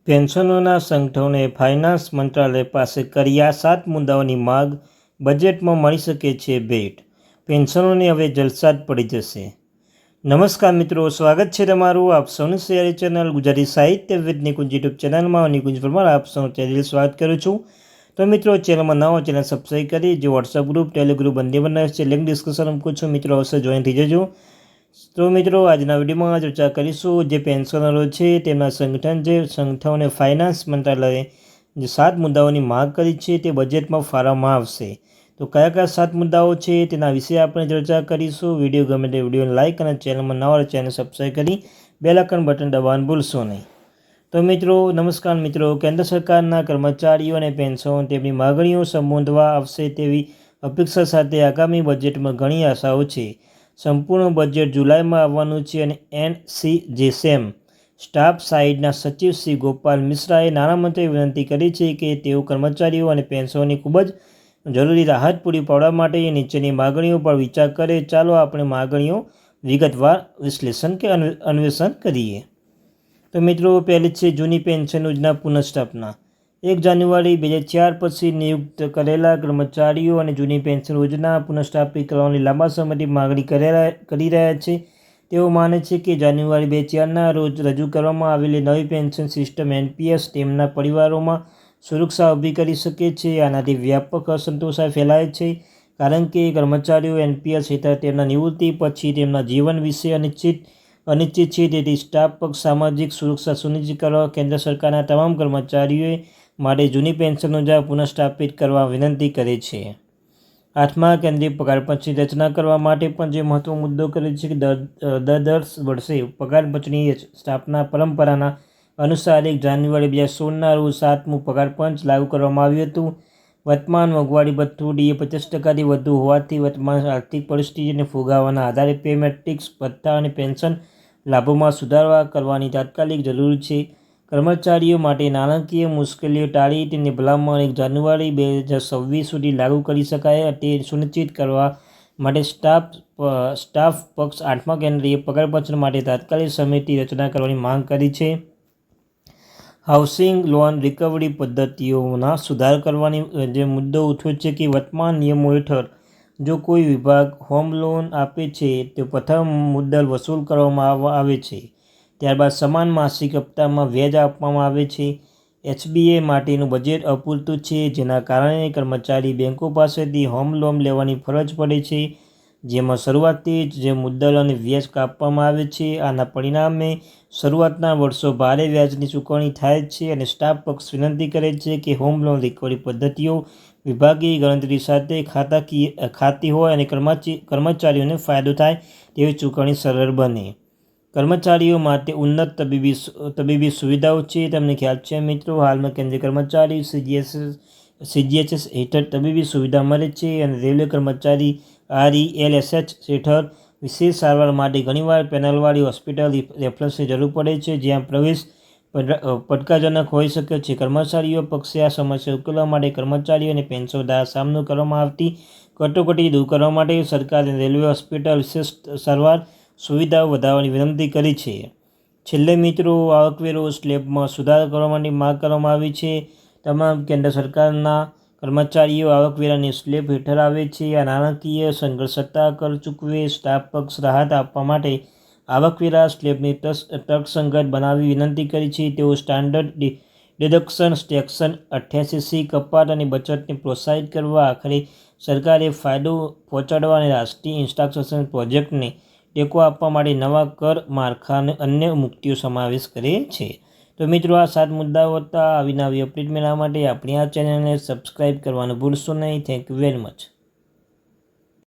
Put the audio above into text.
પેન્શનોના સંગઠનોએ ફાઇનાન્સ મંત્રાલય પાસે કર્યા 7 મુદ્દાઓની માગ, બજેટમાં મળી શકે છે ભેટ. પેન્શનોને હવે જલસા જ પડી જશે. નમસ્કાર મિત્રો, સ્વાગત છે તમારું આપ સૌની સિયારી ચેનલ ગુજરાતી સાહિત્ય વિદ નિકુંજ યુટ્યુબ ચેનલમાં. નિકુંજ પરમાર આપ સૌનું ચેનલ સ્વાગત કરું છું. તો મિત્રો, ચેનલમાં નવો ચેનલ સબસ્ક્રાઈબ કરી જે વોટ્સઅપ ગ્રુપ, ટેલિગ્રુપ બંને બનાવે છે, લિંક ડિસ્કશન મૂકું છું. મિત્રો અવશ્ય જોઈન થઈ જજો. તો મિત્રો, આજના વિડીયોમાં ચર્ચા કરીશું જે પેન્શનરો છે તેમના સંગઠનોને ફાઇનાન્સ મંત્રાલયે જે 7 મુદ્દાઓની માંગ કરી છે તે બજેટમાં ફાળવવામાં આવશે. તો કયા કયા 7 મુદ્દાઓ છે તેના વિશે આપણે ચર્ચા કરીશું. વિડીયો ગમે તે વિડીયોને લાઇક અને ચેનલમાં નવા ચેનલ સબસ્ક્રાઈબ કરી બેલ આઇકન બટન દબાવવાનું ભૂલશો નહીં. તો મિત્રો, નમસ્કાર મિત્રો, કેન્દ્ર સરકારના કર્મચારીઓ અને પેન્શનો તેમની માગણીઓ સંબોધવા આવશે તેવી અપેક્ષા સાથે આગામી બજેટમાં ઘણી આશાઓ છે. સંપૂર્ણ બજેટ જુલાઈમાં આવવાનું છે અને એનસીજેસેમ સ્ટાફ સાઇડના સચિવ શ્રી ગોપાલ મિશ્રાએ નાણામંત્રીએ વિનંતી કરી છે કે તેઓ કર્મચારીઓ અને પેન્શનોની ખૂબ જ જરૂરી રાહત પૂરી પાડવા માટે નીચેની માગણીઓ પર વિચાર કરે. ચાલો આપણે માગણીઓ વિગતવાર વિશ્લેષણ કે અન્વેષણ કરીએ. તો મિત્રો, પહેલી છે જૂની પેન્શન યોજના પુનઃસ્થાપના. 1 જાન્યુઆરી 2004 પછી નિયુક્ત કરેલા કર્મચારીઓ અને જૂની પેન્શન યોજના પુનઃસ્થાપિત કરવાની લાંબા સમયથી માગણી કરી રહ્યા છે. તેઓ માને છે કે જાન્યુઆરી 2004ના રોજ રજૂ કરવામાં આવેલી નવી પેન્શન સિસ્ટમ એનપીએસ તેમના પરિવારોમાં સુરક્ષા ઊભી કરી શકે છે. આનાથી વ્યાપક અસંતોષ ફેલાય છે કારણ કે કર્મચારીઓ એનપીએસ હેઠળ તેમના નિવૃત્તિ પછી તેમના જીવન વિશે અનિશ્ચિત છે. તેથી સ્ટાફ પક્ષ સામાજિક સુરક્ષા સુનિશ્ચિત કરવા કેન્દ્ર સરકારના તમામ કર્મચારીઓ માટે જૂની પેન્શન યોજના પુનઃસ્થાપિત કરવા વિનંતી કરે છે. 8મા કેન્દ્રીય પગાર પંચની રચના કરવા માટે પણ જે મહત્વનો મુદ્દો કરે છે કે દર વર્ષે પગાર પંચની સ્થાપના પરંપરાના અનુસાર 1 જાન્યુઆરી 2016ના રોજ 7મું પગાર પંચ લાગુ કરવામાં આવ્યું હતું. વર્તમાન મોંઘવારી ભથ્થું ડીએ 50%થી વધુ હોવાથી વર્તમાન આર્થિક પરિસ્થિતિ અને ફુગાવાના આધારે પે મેટ્રિક્સ ભથ્થા અને પેન્શન લાભોમાં સુધારા કરવાની તાત્કાલિક જરૂર છે. કર્મચારીઓ માટે નાણાકીય મુશ્કેલીઓ ટાળી તેની ભલામણ 1 જાન્યુઆરી 2026 સુધી લાગુ કરી શકાય તે સુનિશ્ચિત કરવા માટે સ્ટાફ પક્ષ 8મા કેન્દ્રીય પગાર પંચ માટે તાત્કાલિક સમિતિ રચના કરવાની માંગ કરી છે. હાઉસિંગ લોન રિકવરી પદ્ધતિઓમાં સુધાર કરવાની જે મુદ્દો ઉઠ્યો છે કે વર્તમાન નિયમો હેઠળ જો કોઈ વિભાગ હોમ લોન આપે છે તો પ્રથમ મુદ્દલ વસૂલ કરવામાં આવે છે, ત્યારબાદ સમાન માસિક હપ્તામાં વ્યાજ આપવામાં આવે છે. એચબીએ માટેનું બજેટ અપૂરતું છે, જેના કારણે કર્મચારી બેંકો પાસેથી હોમ લોન લેવાની ફરજ પડે છે, જેમાં શરૂઆતથી જ જે મુદ્દલ અને વ્યાજ કાપવામાં આવે છે. આના પરિણામે શરૂઆતના વર્ષો ભારે વ્યાજની ચૂકવણી થાય છે અને સ્ટાફ પક્ષ વિનંતી કરે છે કે હોમ લોન રિકવરી પદ્ધતિઓ વિભાગીય ગણતરી સાથે ખાતી હોય અને કર્મચારીઓને ફાયદો થાય તેવી ચૂકવણી સરળ બને. કર્મચારીઓ માટે ઉન્નત તબીબી સુવિધાઓ છે. તમને ખ્યાલ છે મિત્રો, હાલમાં કેન્દ્રીય કર્મચારી સીજીએચએસ હેઠળ તબીબી સુવિધા મળે છે અને રેલવે કર્મચારી આરઈએલએસએચ હેઠળ વિશેષ સારવાર માટે ઘણીવાર પેનલવાળી હોસ્પિટલ રેફરન્સની જરૂર પડે છે, જ્યાં પ્રવેશ પડકારજનક હોઈ શકે છે. કર્મચારીઓ પક્ષે આ સમસ્યા ઉકેલવા માટે કર્મચારીઓ અને પેન્શનો દ્વારા સામનો કરવામાં આવતી કટોકટી દૂર કરવા માટે સરકારે રેલવે હોસ્પિટલ વિશેષ સારવાર સુવિધાઓ વધારવાની વિનંતી કરી છે. છેલ્લે મિત્રો, આવકવેરો સ્લેબમાં સુધારો કરવા માટે માંગ કરવામાં આવી છે. તમામ કેન્દ્ર સરકારના કર્મચારીઓ આવકવેરાની સ્લેબ હેઠળ આવે છે. આ નાણાકીય સંઘર્ષ છતાં કર ચૂકવે સ્ટાફ પક્ષ રાહત આપવા માટે આવકવેરા સ્લેબની તર્કસંગત બનાવવી વિનંતી કરી છે. તેઓ સ્ટાન્ડર્ડ ડિડક્શન સેક્શન 88C કપાત અને બચતને પ્રોત્સાહિત કરવા આખરે સરકારે ફાયદો પહોંચાડવા અને રાષ્ટ્રીય ઇન્ફ્રાસ્ટ્રક્ચર પ્રોજેક્ટને ટેકો આપવા માટે નવા કર માળખા અને અન્ય મુક્તિઓ સમાવેશ કરે છે. તો મિત્રો, આ 7 મુદ્દાઓ હતા. આવી નવી અપડેટ મેળવવા માટે આપણી આ ચેનલને સબસ્ક્રાઈબ કરવાનું ભૂલશો નહીં. Thank you very much.